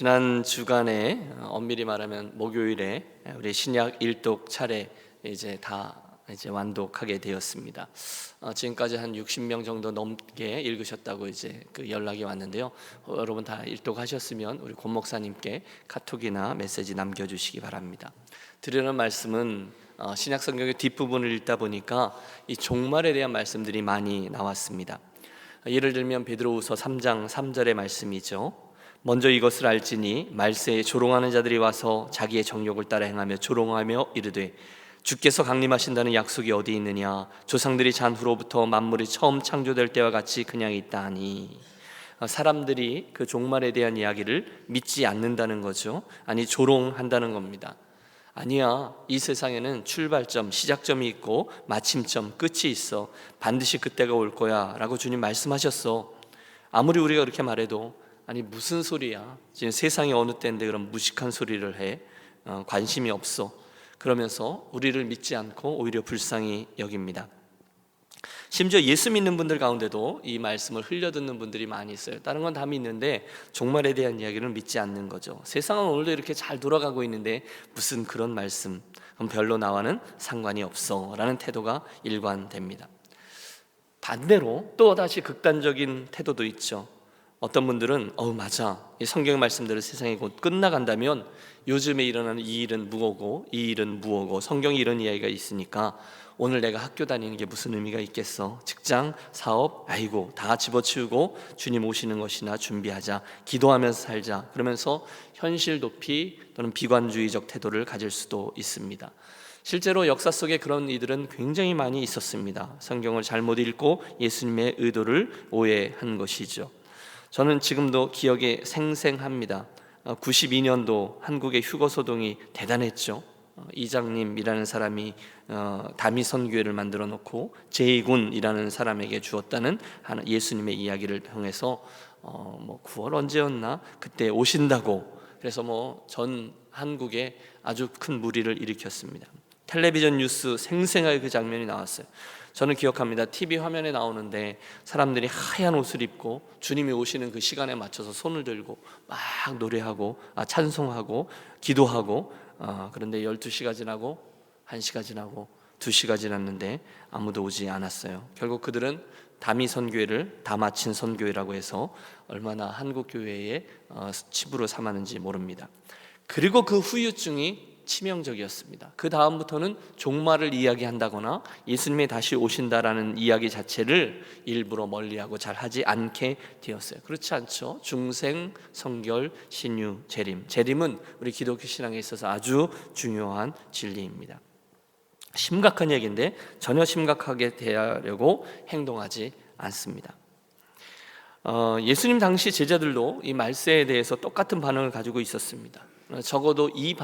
지난 주간에 엄밀히 말하면 목요일에 우리 신약 일독 차례 이제 완독하게 되었습니다. 지금까지 한 60명 정도 넘게 읽으셨다고 이제 그 연락이 왔는데요. 여러분 다 일독하셨으면 우리 권 목사님께 카톡이나 메시지 남겨주시기 바랍니다. 드리는 말씀은 신약 성경의 뒷부분을 읽다 보니까 이 종말에 대한 말씀들이 많이 나왔습니다. 예를 들면 베드로후서 3장 3절의 말씀이죠. 먼저 이것을 알지니 말세에 조롱하는 자들이 와서 자기의 정욕을 따라 행하며 조롱하며 이르되 주께서 강림하신다는 약속이 어디 있느냐? 조상들이 잔 후로부터 만물이 처음 창조될 때와 같이 그냥 있다 하니, 사람들이 그 종말에 대한 이야기를 믿지 않는다는 거죠. 아니, 조롱한다는 겁니다. 아니야, 이 세상에는 출발점, 시작점이 있고 마침점, 끝이 있어. 반드시 그때가 올 거야 라고 주님 말씀하셨어. 아무리 우리가 그렇게 말해도 아니 무슨 소리야, 지금 세상이 어느 때인데 그런 무식한 소리를 해, 관심이 없어, 그러면서 우리를 믿지 않고 오히려 불쌍히 여깁니다. 심지어 예수 믿는 분들 가운데도 이 말씀을 흘려듣는 분들이 많이 있어요. 다른 건 다 믿는데 종말에 대한 이야기를 믿지 않는 거죠. 세상은 오늘도 이렇게 잘 돌아가고 있는데 무슨 그런 말씀, 그럼 별로 나와는 상관이 없어 라는 태도가 일관됩니다. 반대로 또 다시 극단적인 태도도 있죠. 어떤 분들은 맞아, 이 성경 말씀대로 세상이 곧 끝나간다면 요즘에 일어나는 이 일은 무엇고 이 일은 무엇고 성경에 이런 이야기가 있으니까 오늘 내가 학교 다니는 게 무슨 의미가 있겠어, 직장, 사업, 아이고 다 집어치우고 주님 오시는 것이나 준비하자, 기도하면서 살자, 그러면서 현실 도피 또는 비관주의적 태도를 가질 수도 있습니다. 실제로 역사 속에 그런 이들은 굉장히 많이 있었습니다. 성경을 잘못 읽고 예수님의 의도를 오해한 것이죠. 저는 지금도 기억에 생생합니다. 92년도 한국의 휴거소동이 대단했죠. 이장님이라는 사람이 다미선교회를 만들어 놓고 제이군이라는 사람에게 주었다는 예수님의 이야기를 통해서 9월 언제였나 그때 오신다고, 그래서 전 한국에 아주 큰 무리를 일으켰습니다. 텔레비전 뉴스 생생하게 그 장면이 나왔어요. 저는 기억합니다. TV 화면에 나오는데 사람들이 하얀 옷을 입고 주님이 오시는 그 시간에 맞춰서 손을 들고 막 노래하고 찬송하고 기도하고, 그런데 12시가 지나고 1시가 지나고 2시가 지났는데 아무도 오지 않았어요. 결국 그들은 다미 선교회를 다 마친 선교회라고 해서 얼마나 한국 교회에 치부로 삼았는지 모릅니다. 그리고 그 후유증이 치명적이었습니다. 그 다음부터는 종말을 이야기한다거나 예수님이 다시 오신다라는 이야기 자체를 일부러 멀리하고 잘 하지 않게 되었어요. 그렇지 않죠? 중생, 성결, 신유, 재림. 재림은 우리 기독교 신앙에 있어서 아주 중요한 진리입니다. 심각한 얘기인데 전혀 심각하게 대하려고 행동하지 않습니다. 예수님 당시 제자들도 이 말세에 대해서 똑같은 반응을 가지고 있었습니다. 적어도 이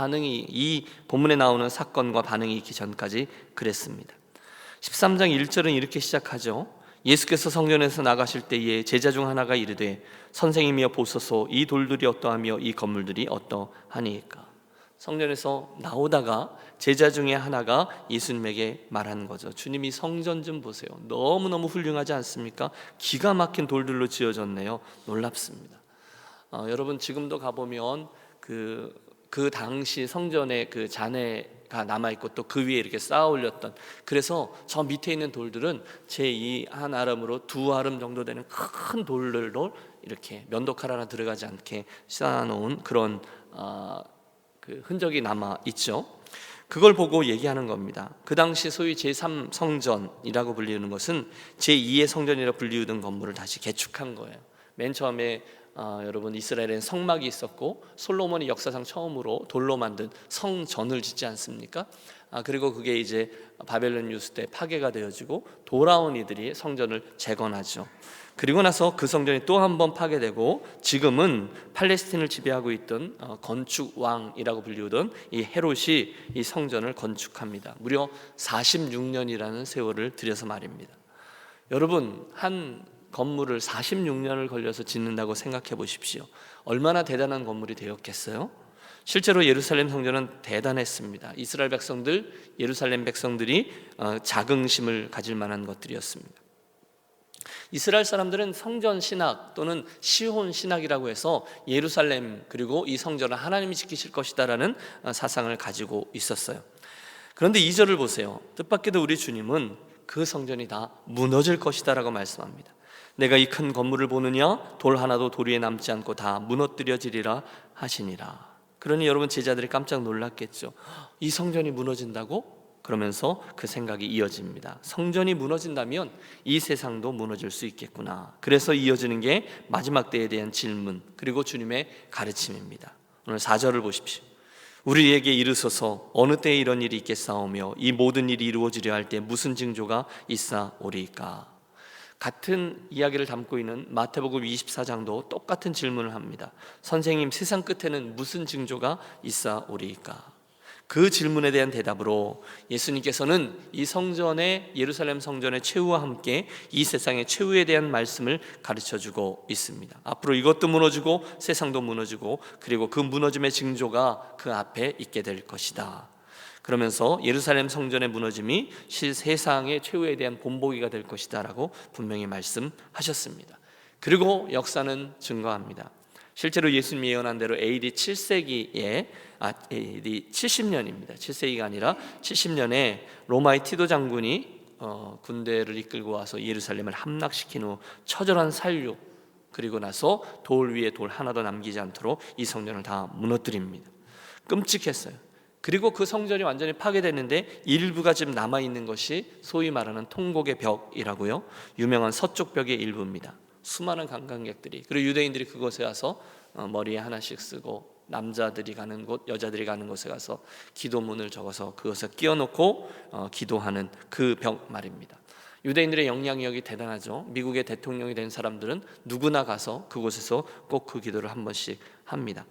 본문에 나오는 사건과 반응이 있기 전까지 그랬습니다. 13장 1절은 이렇게 시작하죠. 예수께서 성전에서 나가실 때에 제자 중 하나가 이르되 선생님이여 보소서, 이 돌들이 어떠하며 이 건물들이 어떠하니까. 성전에서 나오다가 제자 중에 하나가 예수님에게 말하는 거죠. 주님이 성전 좀 보세요. 너무너무 훌륭하지 않습니까? 기가 막힌 돌들로 지어졌네요. 놀랍습니다. 여러분 지금도 가보면 그 당시 성전에 그 잔해가 남아있고 또 그 위에 이렇게 쌓아 올렸던, 그래서 저 밑에 있는 돌들은 제2 한 아름으로 2아름 정도 되는 큰 돌들로 이렇게 면도칼 하나 들어가지 않게 쌓아놓은 그런 그 흔적이 남아있죠. 그걸 보고 얘기하는 겁니다. 그 당시 소위 제3성전이라고 불리는 것은 제2의 성전이라 불리우던 건물을 다시 개축한 거예요. 맨 처음에 여러분 이스라엘에는 성막이 있었고 솔로몬이 역사상 처음으로 돌로 만든 성전을 짓지 않습니까? 그리고 그게 이제 바벨론 유수 때 파괴가 되어지고 돌아온 이들이 성전을 재건하죠. 그리고 나서 그 성전이 또 한 번 파괴되고 지금은 팔레스틴을 지배하고 있던 건축왕이라고 불리우던 이 헤롯이 이 성전을 건축합니다. 무려 46년이라는 세월을 들여서 말입니다. 여러분 한 건물을 46년을 걸려서 짓는다고 생각해 보십시오. 얼마나 대단한 건물이 되었겠어요? 실제로 예루살렘 성전은 대단했습니다. 이스라엘 백성들, 예루살렘 백성들이 자긍심을 가질 만한 것들이었습니다. 이스라엘 사람들은 성전 신학 또는 시혼 신학이라고 해서 예루살렘 그리고 이 성전을 하나님이 지키실 것이다라는 사상을 가지고 있었어요. 그런데 2절을 보세요. 뜻밖에도 우리 주님은 그 성전이 다 무너질 것이다라고 말씀합니다. 내가 이 큰 건물을 보느냐 돌 하나도 돌 위에 남지 않고 다 무너뜨려지리라 하시니라. 그러니 여러분 제자들이 깜짝 놀랐겠죠. 이 성전이 무너진다고? 그러면서 그 생각이 이어집니다. 성전이 무너진다면 이 세상도 무너질 수 있겠구나. 그래서 이어지는 게 마지막 때에 대한 질문 그리고 주님의 가르침입니다. 오늘 4절을 보십시오. 우리에게 이르소서 어느 때에 이런 일이 있겠사오며 이 모든 일이 이루어지려 할 때 무슨 징조가 있사오리이까. 같은 이야기를 담고 있는 마태복음 24장도 똑같은 질문을 합니다. 선생님, 세상 끝에는 무슨 징조가 있사오리이까? 그 질문에 대한 대답으로 예수님께서는 이 성전의 예루살렘 성전의 최후와 함께 이 세상의 최후에 대한 말씀을 가르쳐주고 있습니다. 앞으로 이것도 무너지고 세상도 무너지고 그리고 그 무너짐의 징조가 그 앞에 있게 될 것이다. 그러면서 예루살렘 성전의 무너짐이 세상의 최후에 대한 본보기가 될 것이다 라고 분명히 말씀하셨습니다. 그리고 역사는 증거합니다. 실제로 예수님이 예언한 대로 AD 7세기에 AD 70년입니다. 7세기가 아니라 70년에 로마의 티도 장군이 군대를 이끌고 와서 예루살렘을 함락시킨 후 처절한 살육 그리고 나서 돌 위에 돌 하나도 남기지 않도록 이 성전을 다 무너뜨립니다. 끔찍했어요. 그리고 그 성전이 완전히 파괴됐는데 일부가 지금 남아있는 것이 소위 말하는 통곡의 벽이라고요. 유명한 서쪽 벽의 일부입니다. 수많은 관광객들이 그리고 유대인들이 그곳에 와서 머리에 하나씩 쓰고 남자들이 가는 곳, 여자들이 가는 곳에 가서 기도문을 적어서 그것에 끼워놓고 기도하는 그 벽 말입니다. 유대인들의 영향력이 대단하죠. 미국의 대통령이 된 사람들은 누구나 가서 그곳에서 꼭 그 기도를 한 번씩 합니다.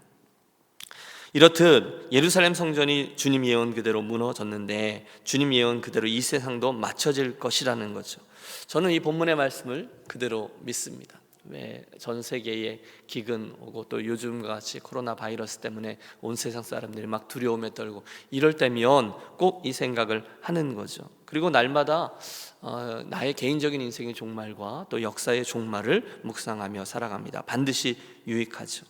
이렇듯 예루살렘 성전이 주님 예언 그대로 무너졌는데 주님 예언 그대로 이 세상도 맞춰질 것이라는 거죠. 저는 이 본문의 말씀을 그대로 믿습니다. 왜 전 세계에 기근 오고 또 요즘과 같이 코로나 바이러스 때문에 온 세상 사람들이 막 두려움에 떨고 이럴 때면 꼭 이 생각을 하는 거죠. 그리고 날마다 나의 개인적인 인생의 종말과 또 역사의 종말을 묵상하며 살아갑니다. 반드시 유익하죠.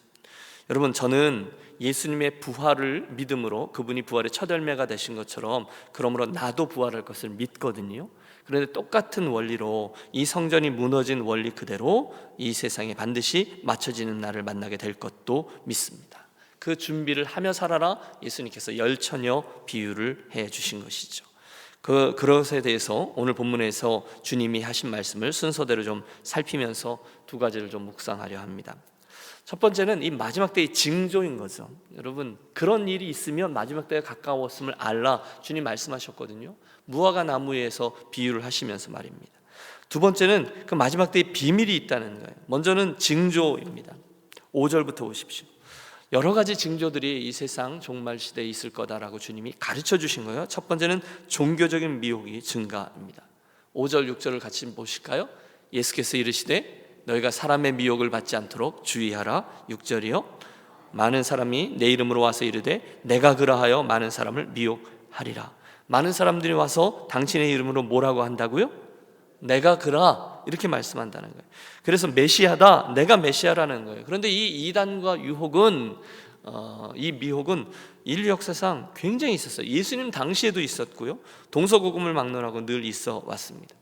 여러분, 저는 예수님의 부활을 믿음으로 그분이 부활의 첫 열매가 되신 것처럼 그러므로 나도 부활할 것을 믿거든요. 그런데 똑같은 원리로 이 성전이 무너진 원리 그대로 이 세상에 반드시 맞춰지는 날을 만나게 될 것도 믿습니다. 그 준비를 하며 살아라 예수님께서 열처녀 비유를 해 주신 것이죠. 그것에 대해서 오늘 본문에서 주님이 하신 말씀을 순서대로 좀 살피면서 두 가지를 좀 묵상하려 합니다. 첫 번째는 이 마지막 때의 징조인 거죠. 여러분, 그런 일이 있으면 마지막 때가 가까웠음을 알라 주님 말씀하셨거든요. 무화과 나무에서 비유를 하시면서 말입니다. 두 번째는 그 마지막 때의 비밀이 있다는 거예요. 먼저는 징조입니다. 5절부터 보십시오. 여러 가지 징조들이 이 세상 종말 시대에 있을 거다라고 주님이 가르쳐 주신 거예요. 첫 번째는 종교적인 미혹이 증가입니다. 5절 6절을 같이 보실까요? 예수께서 이르시되 너희가 사람의 미혹을 받지 않도록 주의하라. 6절이요. 많은 사람이 내 이름으로 와서 이르되 내가 그러하여 많은 사람을 미혹하리라. 많은 사람들이 와서 당신의 이름으로 뭐라고 한다고요? 내가 그라 이렇게 말씀한다는 거예요. 그래서 메시아다, 내가 메시아라는 거예요. 그런데 이 이단과 유혹은 이 미혹은 인류 역사상 굉장히 있었어요. 예수님 당시에도 있었고요. 동서고금을 막론하고 늘 있어 왔습니다.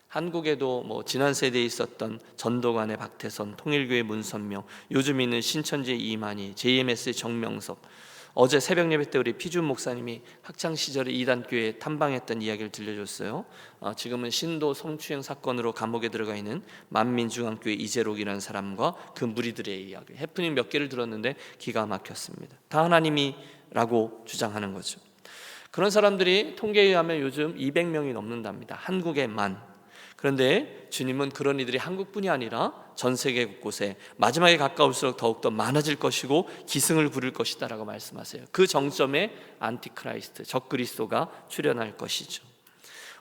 한국에도 지난 세대에 있었던 전도관의 박태선, 통일교의 문선명, 요즘 있는 신천지의 이만희, JMS의 정명섭, 어제 새벽 예배 때 우리 피준 목사님이 학창 시절에 이단교회에 탐방했던 이야기를 들려줬어요. 지금은 신도 성추행 사건으로 감옥에 들어가 있는 만민중앙교회 이재록이라는 사람과 그 무리들의 이야기, 해프닝 몇 개를 들었는데 기가 막혔습니다. 다 하나님이라고 주장하는 거죠. 그런 사람들이 통계에 의하면 요즘 200명이 넘는답니다. 한국에만. 그런데 주님은 그런 이들이 한국뿐이 아니라 전 세계 곳곳에 마지막에 가까울수록 더욱더 많아질 것이고 기승을 부릴 것이다 라고 말씀하세요. 그 정점에 안티크라이스트, 적그리스도가 출현할 것이죠.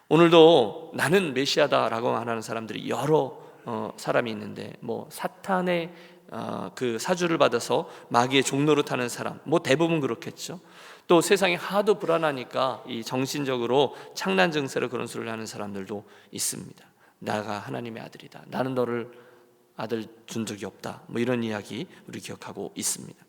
오늘도 나는 메시아다라고 말하는 사람들이 여러 사람이 있는데 사탄의 그 사주를 받아서 마귀의 종노릇 하는 사람, 대부분 그렇겠죠. 또 세상이 하도 불안하니까 이 정신적으로 창난 증세로 그런 소리를 하는 사람들도 있습니다. 나가 하나님의 아들이다. 나는 너를 아들 준 적이 없다. 뭐 이런 이야기 우리 기억하고 있습니다.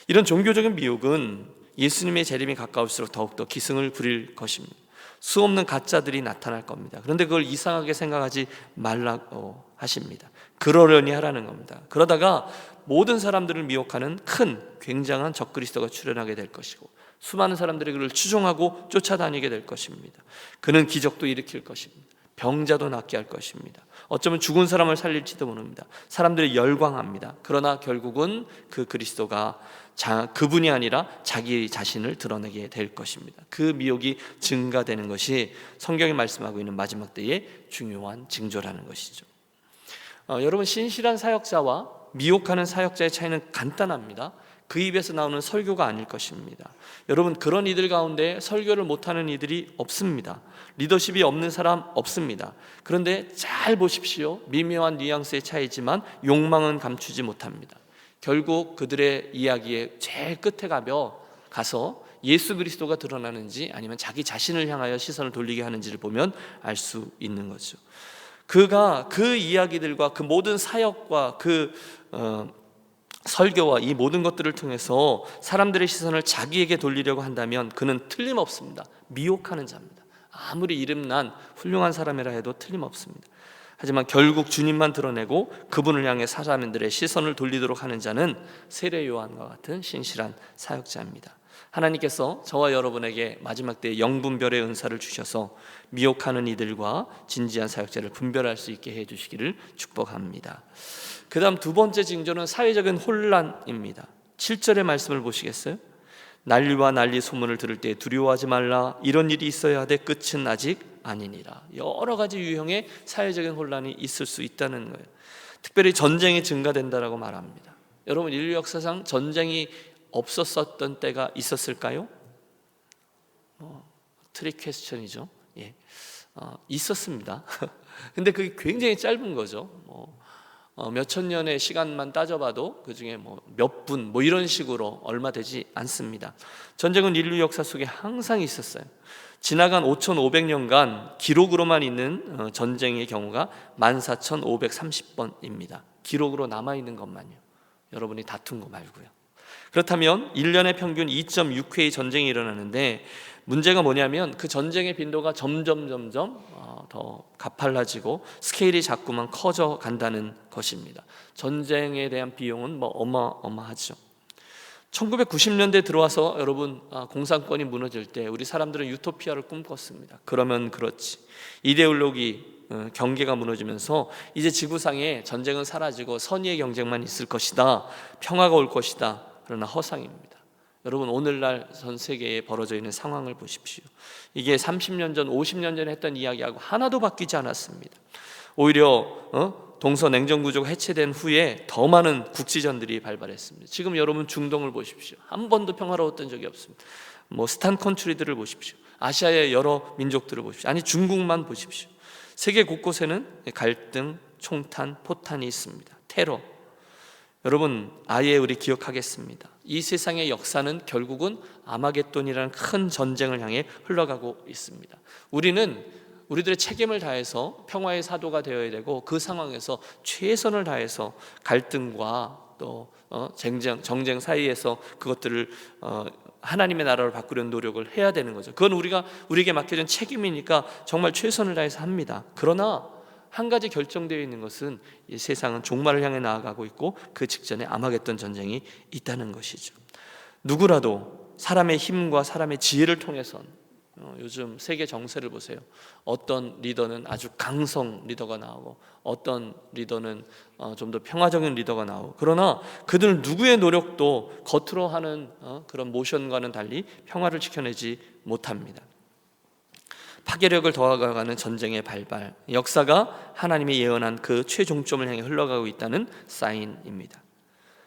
이런 종교적인 미혹은 예수님의 재림이 가까울수록 더욱더 기승을 부릴 것입니다. 수없는 가짜들이 나타날 겁니다. 그런데 그걸 이상하게 생각하지 말라고 하십니다. 그러려니 하라는 겁니다. 그러다가 모든 사람들을 미혹하는 큰 굉장한 적그리스도가 출현하게 될 것이고 수많은 사람들이 그를 추종하고 쫓아다니게 될 것입니다. 그는 기적도 일으킬 것입니다. 병자도 낫게 할 것입니다. 어쩌면 죽은 사람을 살릴지도 모릅니다. 사람들이 열광합니다. 그러나 결국은 그 그리스도가 그분이 아니라 자기 자신을 드러내게 될 것입니다. 그 미혹이 증가되는 것이 성경이 말씀하고 있는 마지막 때의 중요한 징조라는 것이죠. 여러분, 신실한 사역자와 미혹하는 사역자의 차이는 간단합니다. 그 입에서 나오는 설교가 아닐 것입니다. 여러분, 그런 이들 가운데 설교를 못하는 이들이 없습니다. 리더십이 없는 사람 없습니다. 그런데 잘 보십시오. 미묘한 뉘앙스의 차이지만 욕망은 감추지 못합니다. 결국 그들의 이야기의 제일 끝에 가서 예수 그리스도가 드러나는지 아니면 자기 자신을 향하여 시선을 돌리게 하는지를 보면 알 수 있는 거죠. 그가 그 이야기들과 그 모든 사역과 그 설교와 이 모든 것들을 통해서 사람들의 시선을 자기에게 돌리려고 한다면 그는 틀림없습니다. 미혹하는 자입니다. 아무리 이름난 훌륭한 사람이라 해도 틀림없습니다. 하지만 결국 주님만 드러내고 그분을 향해 사람들의 시선을 돌리도록 하는 자는 세례 요한과 같은 신실한 사역자입니다. 하나님께서 저와 여러분에게 마지막 때에 영분별의 은사를 주셔서 미혹하는 이들과 진지한 사역자를 분별할 수 있게 해주시기를 축복합니다. 그 다음 두 번째 징조는 사회적인 혼란입니다. 7절의 말씀을 보시겠어요? 난리와 난리 소문을 들을 때 두려워하지 말라. 이런 일이 있어야 하되 끝은 아직 아니니라. 여러 가지 유형의 사회적인 혼란이 있을 수 있다는 거예요. 특별히 전쟁이 증가된다라고 말합니다. 여러분, 인류 역사상 전쟁이 없었던 때가 있었을까요? 트릭 퀘스천이죠. 예. 있었습니다. 근데 그게 굉장히 짧은 거죠. 몇천 년의 시간만 따져봐도 그 중에 몇 분 이런 식으로 얼마 되지 않습니다. 전쟁은 인류 역사 속에 항상 있었어요. 지나간 5,500년간 기록으로만 있는 전쟁의 경우가 14,530번입니다. 기록으로 남아있는 것만요. 여러분이 다툰 거 말고요. 그렇다면 1년에 평균 2.6회의 전쟁이 일어나는데 문제가 뭐냐면 그 전쟁의 빈도가 점점 더 가팔라지고 스케일이 자꾸만 커져 간다는 것입니다. 전쟁에 대한 비용은 어마어마하죠. 1990년대 들어와서 여러분 공산권이 무너질 때 우리 사람들은 유토피아를 꿈꿨습니다. 그러면 그렇지. 이데올로기 경계가 무너지면서 이제 지구상에 전쟁은 사라지고 선의의 경쟁만 있을 것이다. 평화가 올 것이다. 그러나 허상입니다. 여러분, 오늘날 전 세계에 벌어져 있는 상황을 보십시오. 이게 30년 전, 50년 전에 했던 이야기하고 하나도 바뀌지 않았습니다. 오히려 동서냉전구조가 해체된 후에 더 많은 국지전들이 발발했습니다. 지금 여러분 중동을 보십시오. 한 번도 평화로웠던 적이 없습니다. 스탄 컨트리들을 보십시오. 아시아의 여러 민족들을 보십시오. 아니, 중국만 보십시오. 세계 곳곳에는 갈등, 총탄, 포탄이 있습니다. 테러. 여러분, 아예 우리 기억하겠습니다. 이 세상의 역사는 결국은 아마겟돈이라는 큰 전쟁을 향해 흘러가고 있습니다. 우리들의 책임을 다해서 평화의 사도가 되어야 되고 그 상황에서 최선을 다해서 갈등과 또 정쟁 사이에서 그것들을 하나님의 나라로 바꾸려는 노력을 해야 되는 거죠. 그건 우리에게 맡겨진 책임이니까 정말 최선을 다해서 합니다. 그러나 한 가지 결정되어 있는 것은 이 세상은 종말을 향해 나아가고 있고 그 직전에 아마겟돈 전쟁이 있다는 것이죠. 누구라도 사람의 힘과 사람의 지혜를 통해선 요즘 세계 정세를 보세요. 어떤 리더는 아주 강성 리더가 나오고 어떤 리더는 좀 더 평화적인 리더가 나오고, 그러나 그들 누구의 노력도 겉으로 하는 그런 모션과는 달리 평화를 지켜내지 못합니다. 파괴력을 더해가는 전쟁의 발발, 역사가 하나님이 예언한 그 최종점을 향해 흘러가고 있다는 사인입니다.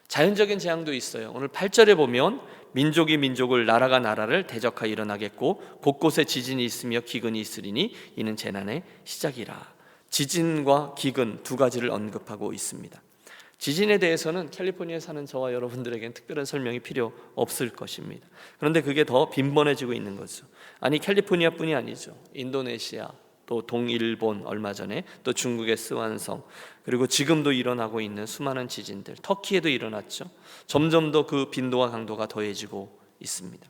자연적인 재앙도 있어요. 오늘 8절에 보면 민족이 민족을, 나라가 나라를 대적하여 일어나겠고 곳곳에 지진이 있으며 기근이 있으리니 이는 재난의 시작이라. 지진과 기근 두 가지를 언급하고 있습니다. 지진에 대해서는 캘리포니아에 사는 저와 여러분들에게는 특별한 설명이 필요 없을 것입니다. 그런데 그게 더 빈번해지고 있는 거죠. 아니, 캘리포니아뿐이 아니죠. 인도네시아, 또 동일본 얼마 전에, 또 중국의 스완성, 그리고 지금도 일어나고 있는 수많은 지진들, 터키에도 일어났죠. 점점 더 그 빈도와 강도가 더해지고 있습니다.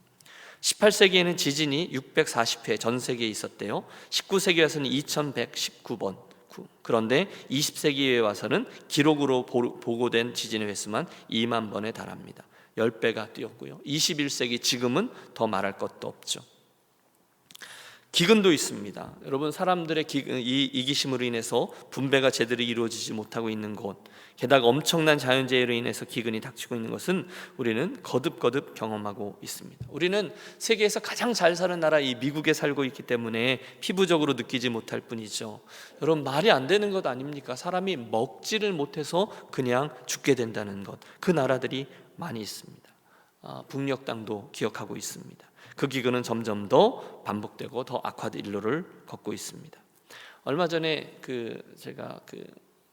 18세기에는 지진이 640회 전 세계에 있었대요. 19세기에 와서는 2119번. 그런데 20세기에 와서는 기록으로 보고된 지진의 횟수만 2만 번에 달합니다. 10배가 뛰었고요. 21세기 지금은 더 말할 것도 없죠. 기근도 있습니다. 여러분, 사람들의 이기심으로 인해서 분배가 제대로 이루어지지 못하고 있는 곳, 게다가 엄청난 자연재해로 인해서 기근이 닥치고 있는 것은 우리는 거듭거듭 경험하고 있습니다. 우리는 세계에서 가장 잘 사는 나라 이 미국에 살고 있기 때문에 피부적으로 느끼지 못할 뿐이죠. 여러분, 말이 안 되는 것 아닙니까? 사람이 먹지를 못해서 그냥 죽게 된다는 것, 그 나라들이 많이 있습니다. 북녘 땅도 기억하고 있습니다. 그 기근은 점점 더 반복되고 더 악화된 일로를 걷고 있습니다. 얼마 전에 제가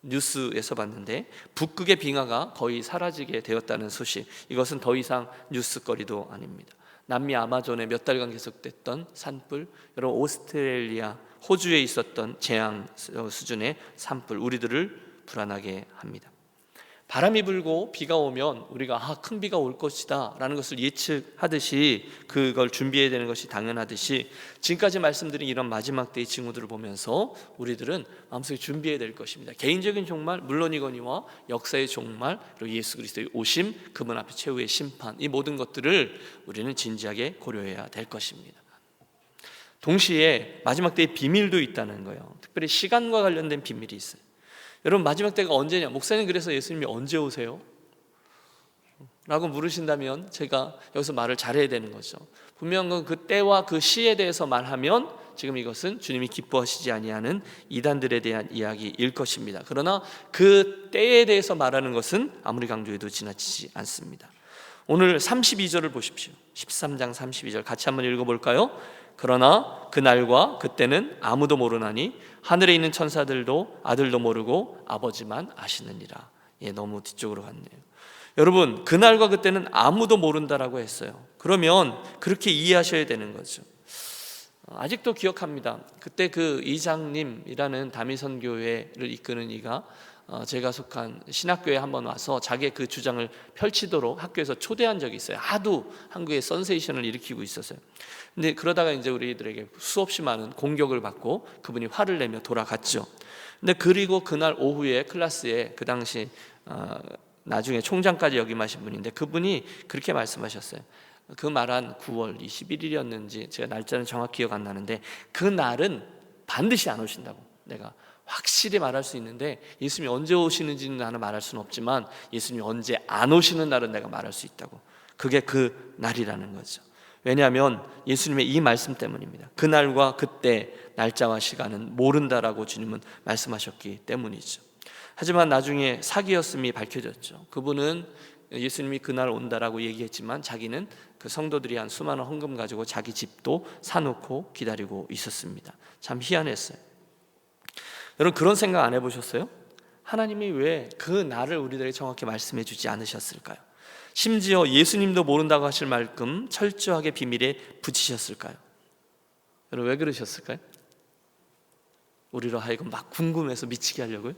뉴스에서 봤는데 북극의 빙하가 거의 사라지게 되었다는 소식, 이것은 더 이상 뉴스거리도 아닙니다. 남미 아마존에 몇 달간 계속됐던 산불, 여러분 오스트레일리아, 호주에 있었던 재앙 수준의 산불, 우리들을 불안하게 합니다. 바람이 불고 비가 오면 우리가 큰 비가 올 것이다 라는 것을 예측하듯이, 그걸 준비해야 되는 것이 당연하듯이, 지금까지 말씀드린 이런 마지막 때의 징후들을 보면서 우리들은 마음속에 준비해야 될 것입니다. 개인적인 종말 물론이거니와 역사의 종말, 그리고 예수 그리스도의 오심, 그분 앞에 최후의 심판, 이 모든 것들을 우리는 진지하게 고려해야 될 것입니다. 동시에 마지막 때의 비밀도 있다는 거예요. 특별히 시간과 관련된 비밀이 있어요. 여러분, 마지막 때가 언제냐? 목사님, 그래서 예수님이 언제 오세요? 라고 물으신다면 제가 여기서 말을 잘해야 되는 거죠. 분명한 건 그 때와 그 시에 대해서 말하면 지금 이것은 주님이 기뻐하시지 아니하는 이단들에 대한 이야기일 것입니다. 그러나 그 때에 대해서 말하는 것은 아무리 강조해도 지나치지 않습니다. 오늘 32절을 보십시오. 13장 32절 같이 한번 읽어볼까요? 그러나 그날과 그때는 아무도 모르나니 하늘에 있는 천사들도 아들도 모르고 아버지만 아시느니라. 너무 뒤쪽으로 갔네요. 여러분, 그날과 그때는 아무도 모른다라고 했어요. 그러면 그렇게 이해하셔야 되는 거죠. 아직도 기억합니다. 그때 그 이장님이라는 다미선교회를 이끄는 이가 제가 속한 신학교에 한번 와서 자기의 그 주장을 펼치도록 학교에서 초대한 적이 있어요. 하도 한국에 선세이션을 일으키고 있었어요. 근데 그러다가 이제 우리들에게 수없이 많은 공격을 받고 그분이 화를 내며 돌아갔죠. 근데 그리고 그날 오후에 클래스에 그 당시 나중에 총장까지 역임하신 분인데 그분이 그렇게 말씀하셨어요. 그 말한 9월 21일이었는지 제가 날짜는 정확히 기억 안 나는데, 그 날은 반드시 안 오신다고 내가 확실히 말할 수 있는데, 예수님이 언제 오시는지는 나는 말할 수는 없지만 예수님이 언제 안 오시는 날은 내가 말할 수 있다고. 그게 그 날이라는 거죠. 왜냐하면 예수님의 이 말씀 때문입니다. 그날과 그때 날짜와 시간은 모른다라고 주님은 말씀하셨기 때문이죠. 하지만 나중에 사기였음이 밝혀졌죠. 그분은 예수님이 그날 온다라고 얘기했지만 자기는 그 성도들이 한 수많은 헌금 가지고 자기 집도 사놓고 기다리고 있었습니다. 참 희한했어요. 여러분, 그런 생각 안 해보셨어요? 하나님이 왜 그 날을 우리들에게 정확히 말씀해 주지 않으셨을까요? 심지어 예수님도 모른다고 하실 만큼 철저하게 비밀에 붙이셨을까요? 여러분, 왜 그러셨을까요? 우리로 하여금 막 궁금해서 미치게 하려고요?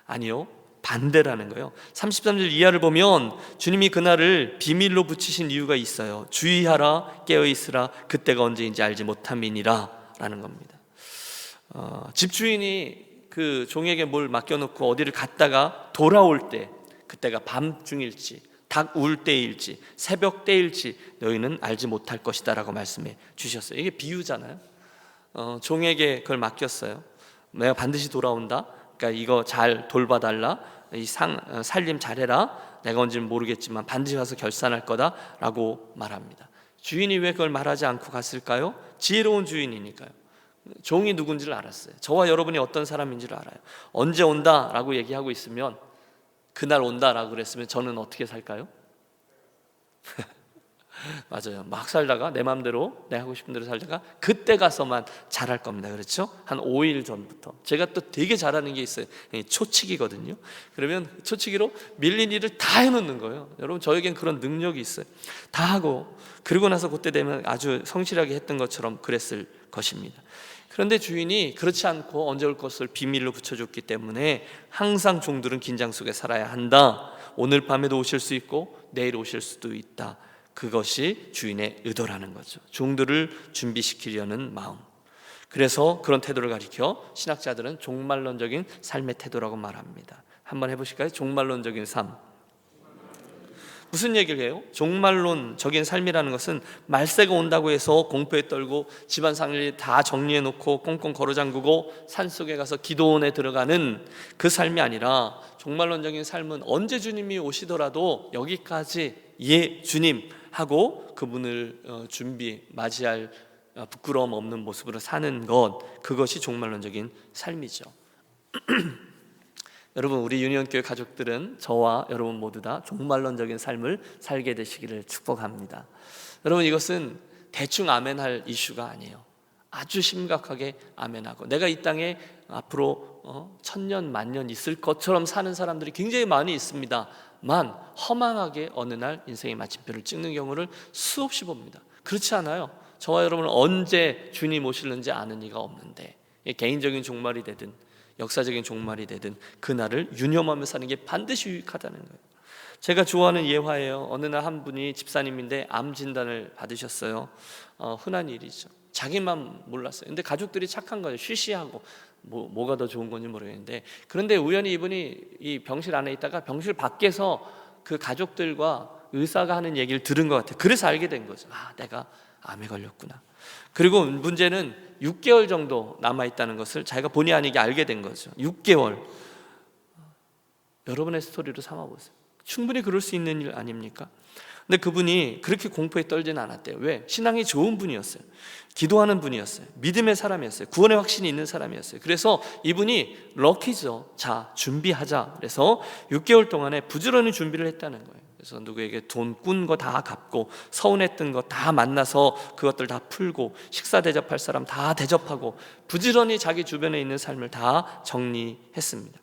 아니요, 반대라는 거예요. 33절 이하를 보면 주님이 그날을 비밀로 붙이신 이유가 있어요. 주의하라, 깨어있으라, 그때가 언제인지 알지 못함이니라 라는 겁니다. 집주인이 그 종에게 뭘 맡겨놓고 어디를 갔다가 돌아올 때, 그때가 밤중일지 닭 울 때일지 새벽 때일지 너희는 알지 못할 것이다 라고 말씀해 주셨어요. 이게 비유잖아요. 종에게 그걸 맡겼어요. 내가 반드시 돌아온다, 그러니까 이거 잘 돌봐달라, 살림 잘해라, 내가 언제는 모르겠지만 반드시 와서 결산할 거다 라고 말합니다. 주인이 왜 그걸 말하지 않고 갔을까요? 지혜로운 주인이니까요. 종이 누군지를 알았어요. 저와 여러분이 어떤 사람인지를 알아요. 언제 온다 라고 얘기하고 있으면, 그날 온다 라고 그랬으면 저는 어떻게 살까요? 맞아요. 막 살다가 내 마음대로 내 하고 싶은 대로 살다가 그때 가서만 잘할 겁니다. 그렇죠? 한 5일 전부터. 제가 또 되게 잘하는 게 있어요. 초치기거든요. 그러면 초치기로 밀린 일을 다 해놓는 거예요. 여러분, 저에겐 그런 능력이 있어요. 다 하고 그러고 나서 그때 되면 아주 성실하게 했던 것처럼 그랬을 것입니다. 그런데 주인이 그렇지 않고 언제 올 것을 비밀로 붙여줬기 때문에 항상 종들은 긴장 속에 살아야 한다. 오늘 밤에도 오실 수 있고 내일 오실 수도 있다. 그것이 주인의 의도라는 거죠. 종들을 준비시키려는 마음. 그래서 그런 태도를 가리켜 신학자들은 종말론적인 삶의 태도라고 말합니다. 한번 해보실까요? 종말론적인 삶. 무슨 얘기를 해요? 종말론적인 삶이라는 것은 말세가 온다고 해서 공포에 떨고 집안 상일 다 정리해 놓고 꽁꽁 걸어 잠그고 산속에 가서 기도원에 들어가는 그 삶이 아니라, 종말론적인 삶은 언제 주님이 오시더라도 여기까지 예 주님 하고 그분을 맞이할 부끄러움 없는 모습으로 사는 것, 그것이 종말론적인 삶이죠. 여러분, 우리 유니온교회 가족들은 저와 여러분 모두 다 종말론적인 삶을 살게 되시기를 축복합니다. 여러분, 이것은 대충 아멘할 이슈가 아니에요. 아주 심각하게 아멘하고, 내가 이 땅에 앞으로 천년 만년 있을 것처럼 사는 사람들이 굉장히 많이 있습니다만, 허망하게 어느 날 인생의 마침표를 찍는 경우를 수없이 봅니다. 그렇지 않아요? 저와 여러분은 언제 주님 오실는지 아는 이가 없는데, 개인적인 종말이 되든 역사적인 종말이 되든 그날을 유념하며 사는 게 반드시 유익하다는 거예요. 제가 좋아하는 예화예요. 어느 날 한 분이 집사님인데 암 진단을 받으셨어요. 흔한 일이죠. 자기만 몰랐어요. 근데 가족들이 착한 거예요. 쉬쉬하고 뭐가 더 좋은 건지 모르겠는데, 그런데 우연히 이분이 이 병실 안에 있다가 병실 밖에서 그 가족들과 의사가 하는 얘기를 들은 것 같아요. 그래서 알게 된 거죠. 내가 암에 걸렸구나. 그리고 문제는 6개월 정도 남아있다는 것을 자기가 본의 아니게 알게 된 거죠. 6개월. 여러분의 스토리로 삼아보세요. 충분히 그럴 수 있는 일 아닙니까? 근데 그분이 그렇게 공포에 떨지는 않았대요. 왜? 신앙이 좋은 분이었어요. 기도하는 분이었어요. 믿음의 사람이었어요. 구원의 확신이 있는 사람이었어요. 그래서 이분이 럭키죠. 자, 준비하자. 그래서 6개월 동안에 부지런히 준비를 했다는 거예요. 그래서 누구에게 돈 꾼 거 다 갚고, 서운했던 거 다 만나서 그것들 다 풀고, 식사 대접할 사람 다 대접하고, 부지런히 자기 주변에 있는 삶을 다 정리했습니다.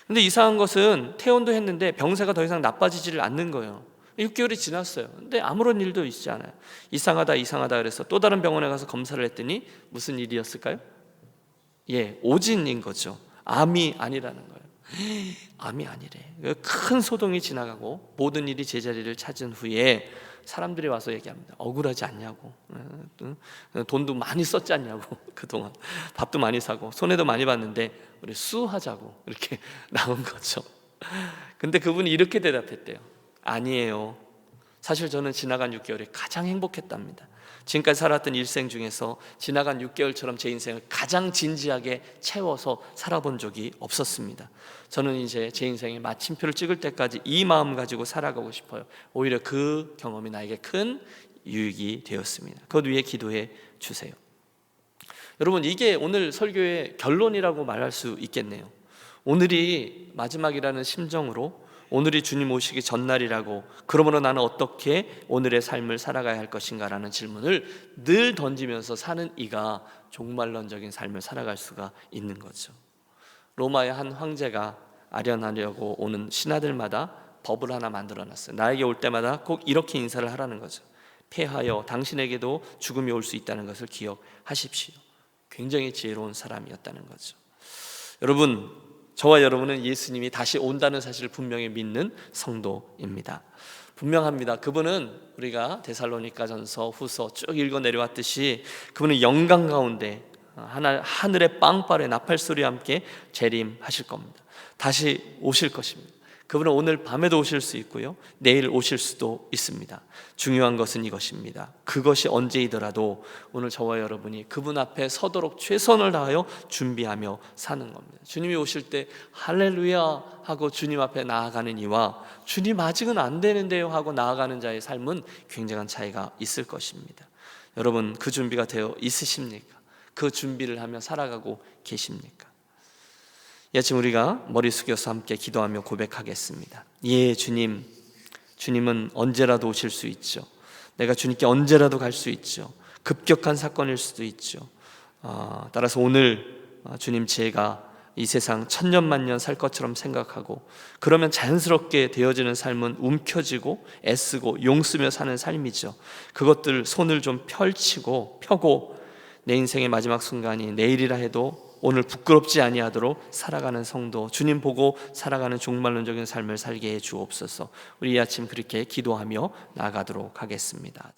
근데 이상한 것은 퇴원도 했는데 병세가 더 이상 나빠지지를 않는 거예요. 6개월이 지났어요. 근데 아무런 일도 있지 않아요. 이상하다 그래서 또 다른 병원에 가서 검사를 했더니 무슨 일이었을까요? 오진인 거죠. 암이 아니라는 거예요. 암이 아니래. 큰 소동이 지나가고 모든 일이 제자리를 찾은 후에 사람들이 와서 얘기합니다. 억울하지 않냐고, 돈도 많이 썼지 않냐고, 그동안 밥도 많이 사고 손해도 많이 봤는데 우리 수하자고 이렇게 나온 거죠. 근데 그분이 이렇게 대답했대요. 아니에요. 사실 저는 지나간 6개월이 가장 행복했답니다. 지금까지 살았던 일생 중에서 지나간 6개월처럼 제 인생을 가장 진지하게 채워서 살아본 적이 없었습니다. 저는 이제 제 인생의 마침표를 찍을 때까지 이 마음 가지고 살아가고 싶어요. 오히려 그 경험이 나에게 큰 유익이 되었습니다. 그것 위해 기도해 주세요. 여러분, 이게 오늘 설교의 결론이라고 말할 수 있겠네요. 오늘이 마지막이라는 심정으로, 오늘이 주님 오시기 전날이라고, 그러므로 나는 어떻게 오늘의 삶을 살아가야 할 것인가 라는 질문을 늘 던지면서 사는 이가 종말론적인 삶을 살아갈 수가 있는 거죠. 로마의 한 황제가 아련하려고 오는 신하들마다 법을 하나 만들어놨어요. 나에게 올 때마다 꼭 이렇게 인사를 하라는 거죠. 폐하여 당신에게도 죽음이 올 수 있다는 것을 기억하십시오. 굉장히 지혜로운 사람이었다는 거죠. 여러분, 저와 여러분은 예수님이 다시 온다는 사실을 분명히 믿는 성도입니다. 분명합니다. 그분은 우리가 데살로니가전서, 후서 쭉 읽어 내려왔듯이 그분은 영광 가운데 하늘의 빵빠레 나팔 소리와 함께 재림하실 겁니다. 다시 오실 것입니다. 그분은 오늘 밤에도 오실 수 있고요, 내일 오실 수도 있습니다. 중요한 것은 이것입니다. 그것이 언제이더라도 오늘 저와 여러분이 그분 앞에 서도록 최선을 다하여 준비하며 사는 겁니다. 주님이 오실 때 할렐루야 하고 주님 앞에 나아가는 이와 주님 아직은 안 되는데요 하고 나아가는 자의 삶은 굉장한 차이가 있을 것입니다. 여러분, 그 준비가 되어 있으십니까? 그 준비를 하며 살아가고 계십니까? 이 아침 우리가 머리 숙여서 함께 기도하며 고백하겠습니다. 주님, 주님은 언제라도 오실 수 있죠. 내가 주님께 언제라도 갈 수 있죠. 급격한 사건일 수도 있죠. 따라서 오늘 주님, 제가 이 세상 천년만년 살 것처럼 생각하고, 그러면 자연스럽게 되어지는 삶은 움켜쥐고 애쓰고 용쓰며 사는 삶이죠. 그것들 손을 좀 펴고 내 인생의 마지막 순간이 내일이라 해도 오늘 부끄럽지 아니하도록 살아가는 성도, 주님 보고 살아가는 종말론적인 삶을 살게 해 주옵소서. 우리 이 아침 그렇게 기도하며 나아가도록 하겠습니다.